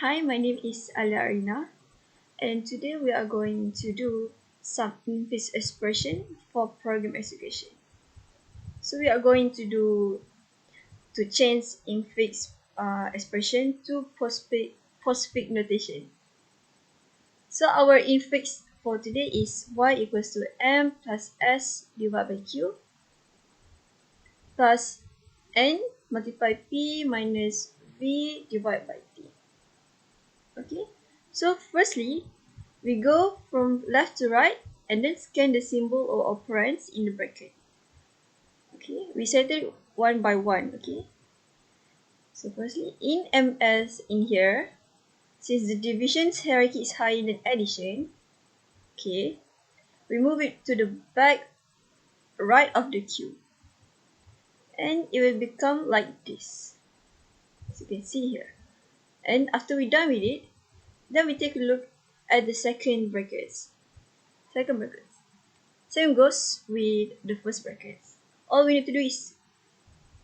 Hi, my name is Alia Arina, and today we are going to do some Infix expression for program execution. So we are going to change Infix expression to postfix notation. So our Infix for today is y equals to m plus s divided by q plus n multiply p minus v divided by t. Okay, so firstly, we go from left to right and then scan the symbol or operands in the bracket. Okay, we set it one by one. Okay, so firstly, in MS in here, since the division's hierarchy is higher than addition, okay, we move it to the back right of the queue, and it will become like this, as you can see here. And after we're done with it, then we take a look at the second brackets. Same goes with the first brackets. All we need to do is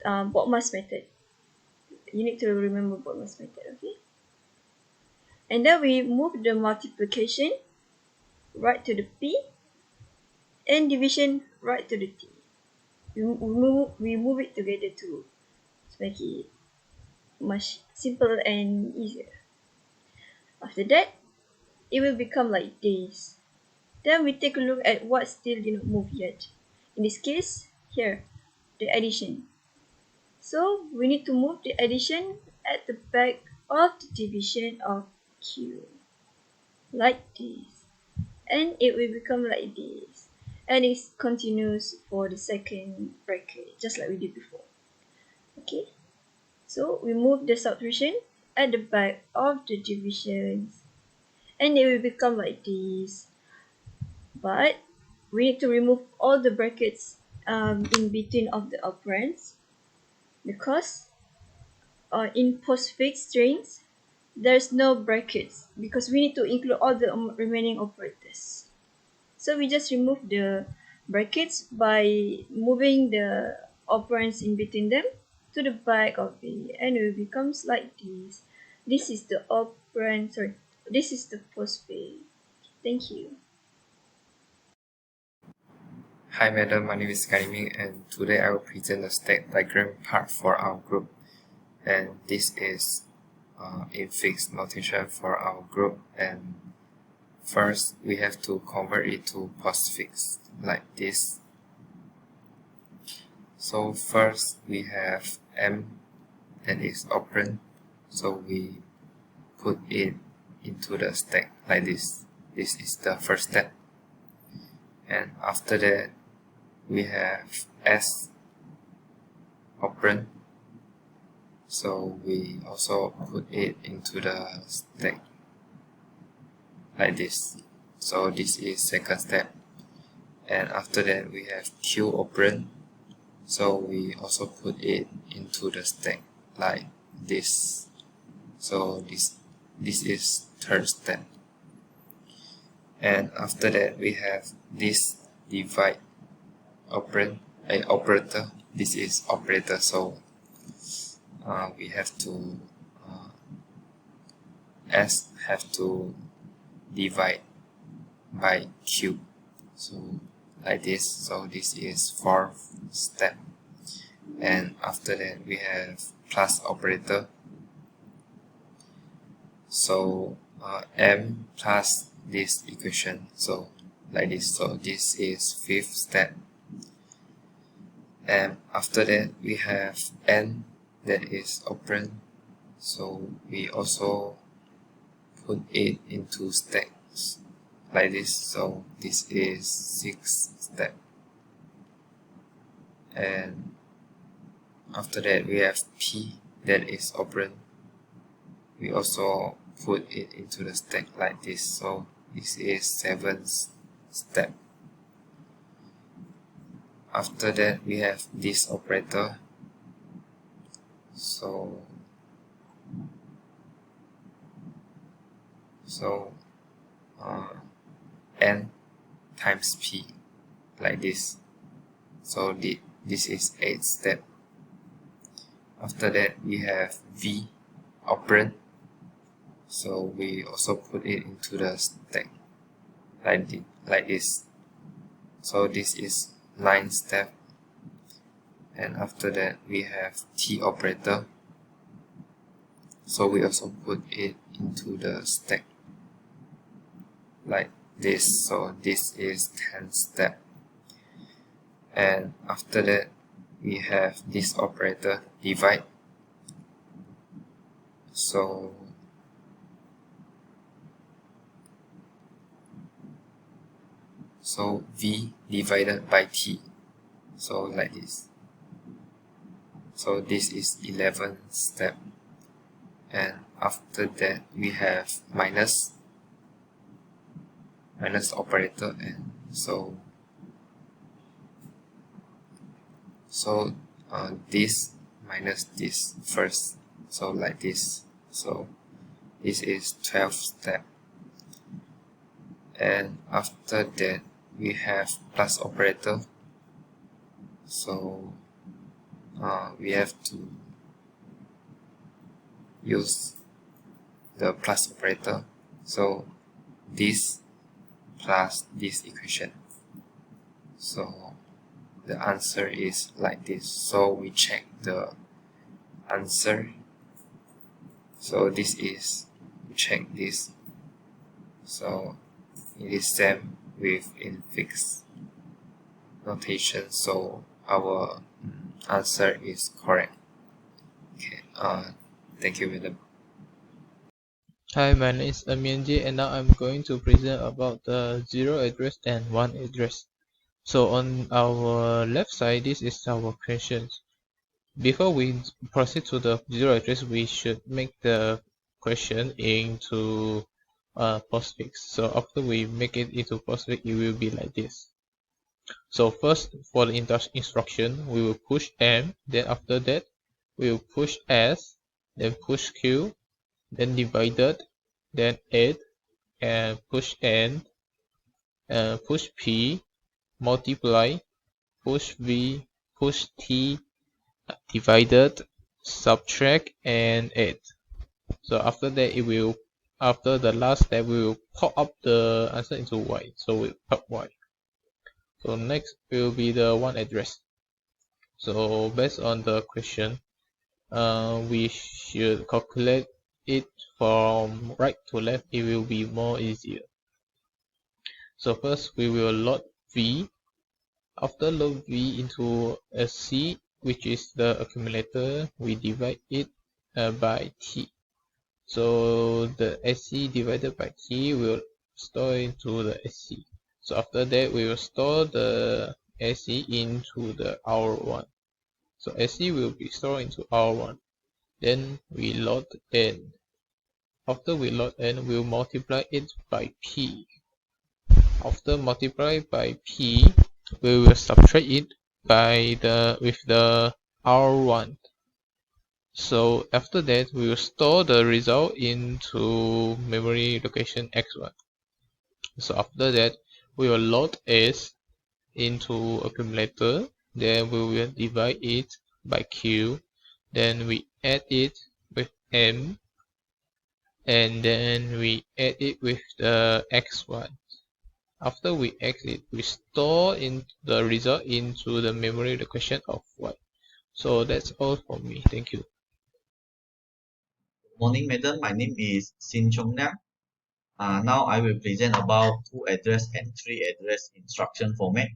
Bodmas method. You need to remember Bodmas method, okay? And then we move the multiplication right to the P and division right to the T. We move it together to make it much simpler and easier. After that, it will become like this. Then we take a look at what still did not move yet. In this case, here, the addition. So we need to move the addition at the back of the division of Q, like this. And it will become like this. And it continues for the second bracket, just like we did before. Okay, so we move the subtraction at the back of the divisions. And it will become like this. But we need to remove all the brackets in between of the operands, because in postfix strings there's no brackets because we need to include all the remaining operators. So we just remove the brackets by moving the operands in between them to the back of it, and it becomes like this. This is the operand, sorry, this is the postfix. Thank you. Hi madam, my name is Kaiming, and today I will present the stack diagram part for our group. And this is infix notation for our group. And first we have to convert it to postfix like this. So first we have m, that is operand, so we put it into the stack like this. This is the first step. And after that we have s operand, so we also put it into the stack like this. So this is second step. And after that we have q operand, so we also put it into the stack like this. So this is third step. And after that we have this divide operand, operator. This is operator, so we have to s have to divide by q, so like this. So this is fourth step. And after that we have plus operator, so m plus this equation, so like this. So this is fifth step. And after that we have n, that is operand, so we also put it into stacks like this. So this is sixth step. And after that we have p, that is operand, we also put it into the stack like this. So this is seventh step. After that we have this operator, so n times p like this. So this is eighth step. After that we have v operand, So we also put it into the stack like this. So this is 9 step, and after that we have T operator. So we also put it into the stack like this. So this is 10 step, and after that we have this operator divide. So V divided by T, so like this. So this is 11 step, and after that we have minus operator, and this minus this first, so like this. So this is 12 step, and after that we have plus operator. So we have to use the plus operator. So this plus this equation. So the answer is like this. So we check the answer. So this is, we check this. So it is same with Infix notation. So our answer is correct. Okay. Thank you, madam. Hi, my name is Amianji, and now I'm going to present about the 0 address and 1 address. So on our left side, this is our questions. Before we proceed to the 0 address, we should make the question into postfix. So after we make it into postfix, it will be like this. So first, for the instruction, we will push M, then after that, we will push S, then push Q, then divided, then add, and push N, push P, multiply, push V, push T, divided, subtract, and add. So after that, after the last step, we will pop up the answer into Y. So we pop Y. So next will be the 1 address. So based on the question, we should calculate it from right to left. It will be more easier. So first we will load V. After load V into SC, which is the accumulator, we divide it by T. So the SC divided by T will store into the SC. So after that, we will store the SC into the R1. So SC will be stored into R1. Then we load N. After we load N, we'll multiply it by P. After multiply by P, we will subtract it with the R1. So after that, we will store the result into memory location X1. So after that, we will load S into accumulator. Then we will divide it by Q. Then we add it with M. And then we add it with the X1. After we add it, we store in the result into the memory location of Y. So that's all for me. Thank you. Morning, madam. My name is Sin Chong Nam. Now I will present about 2 address and 3 address instruction format.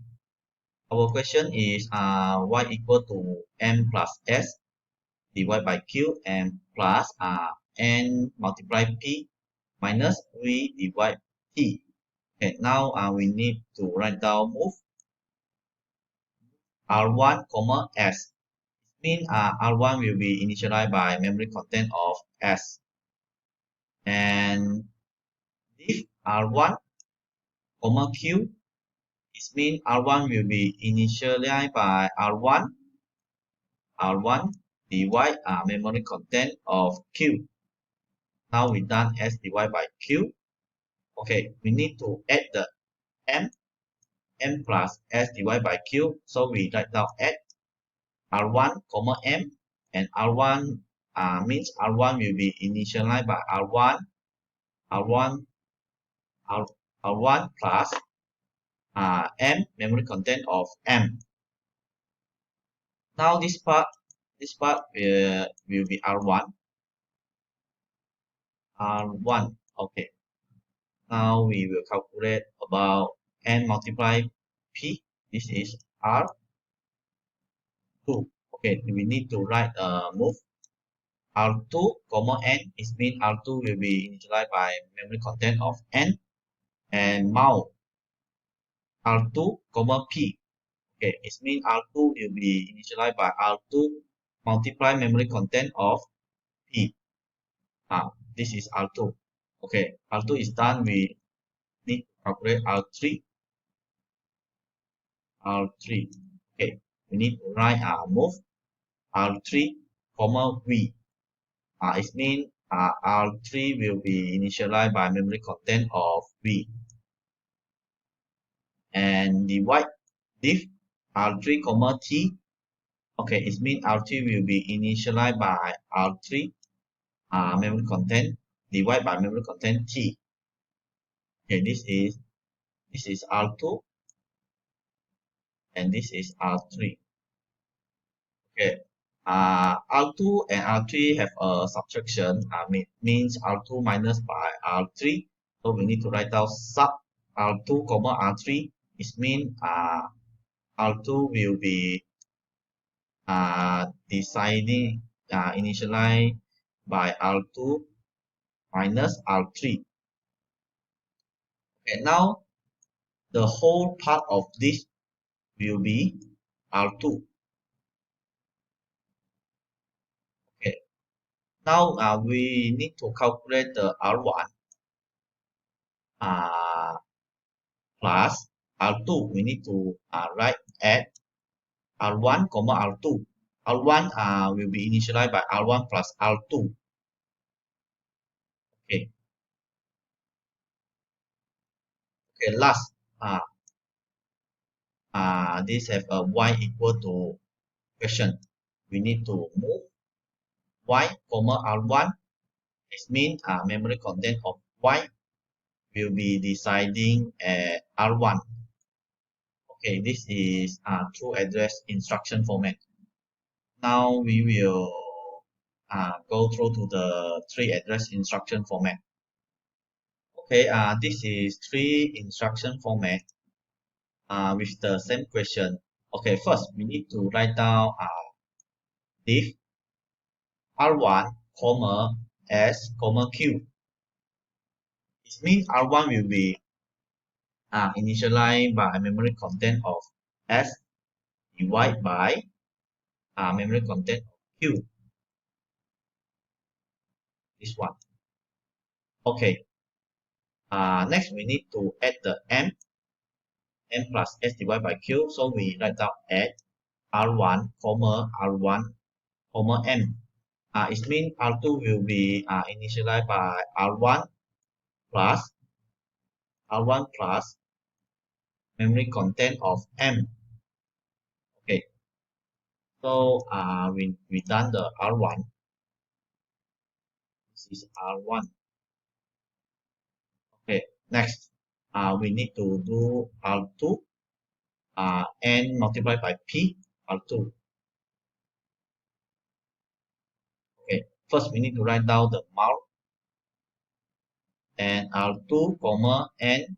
Our question is y equal to m plus s divided by q and plus n multiply p minus v divide t. Okay, now we need to write down move r1 comma s. Mean r1 will be initialized by memory content of s, and if r1 comma q, it means R1 will be initialized by R1 divide memory content of Q. Now we done S divided by Q. Okay, we need to add the M plus S divided by Q. So we write down add R1 comma M, and R1 means R1 will be initialized by R1 R1 R, R1 plus M memory content of M. Now this part will be R1. R1. Okay. Now we will calculate about N multiply P. This is R2. Okay, we need to write move R2 comma N. It means R2 will be initialized by memory content of N, and mount R2 comma P. Okay, it means R2 will be initialized by R2 multiply memory content of P. This is R2. Okay, R2 is done. We need to calculate R3. R3. Okay, we need to write move R3 comma V. It means R3 will be initialized by memory content of V, and the white diff R3 comma T. Okay, it means R3 will be initialized by R3 memory content divided by memory content T. Okay, this is R2 and this is R3. Okay, R2 and R3 have a subtraction. Means R2 minus by R3. So we need to write down sub R2 comma R3. It means R2 will be deciding initialized by R2 minus R3. Okay, now the whole part of this will be R2. Okay, now we need to calculate the R1 plus R2. We need to write at R1 comma R2. R1 will be initialized by R1 plus R2. Okay. Okay. Last, this have a y equal to question. We need to move y comma R1. It means memory content of y will be deciding at R1. Okay, this is true address instruction format. Now we will go through to the three address instruction format. Okay, this is three instruction format with the same question. Okay, first we need to write down diff R1 comma S comma Q. It means R1 will be initialized by memory content of S divided by memory content of Q. This one. Okay. Next we need to add the M plus S divided by Q. So we write down add R1 comma R1 comma M. It means R2 will be initialized by R1 plus memory content of M. Okay, so we done the R1. This is R1. Okay, next we need to do R2 N multiplied by P R2. Okay, first we need to write down the mount and R2 comma N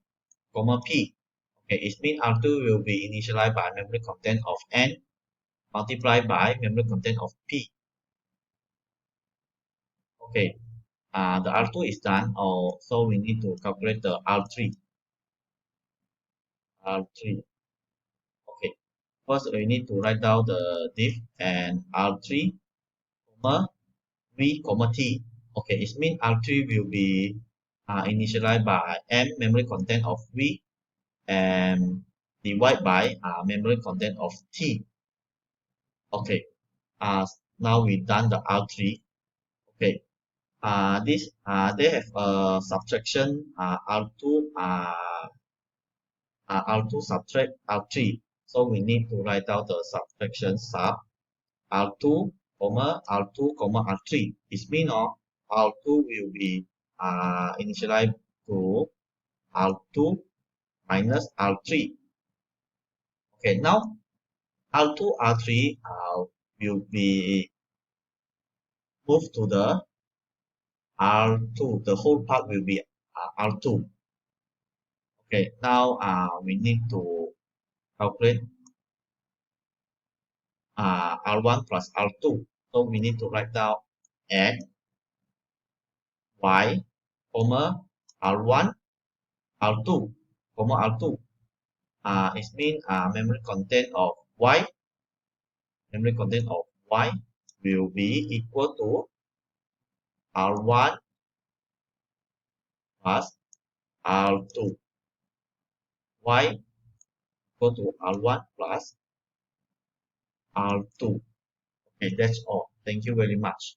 comma P. Okay, it means R2 will be initialized by memory content of N multiplied by memory content of P. Okay, the R2 is done, so we need to calculate the R3. R3. Okay, first we need to write down the diff and R3 comma V comma T. Okay, it means R3 will be initialized by M memory content of V and divided by memory content of T. Okay, now we done the R3. Okay, this they have a subtraction R2 R2 subtract R3. So we need to write down the subtraction sub R2 comma R2 comma R3. It means R2 will be initialize to R2 minus R3. Okay, now R2, R3 will be moved to the R2. The whole part will be R2. Okay, now we need to calculate R1 plus R2. So we need to write down X, Y, comma, R1, R2, comma, R2. It means memory content of Y will be equal to R1 plus R2. Y equal to R1 plus R2. Okay, that's all. Thank you very much.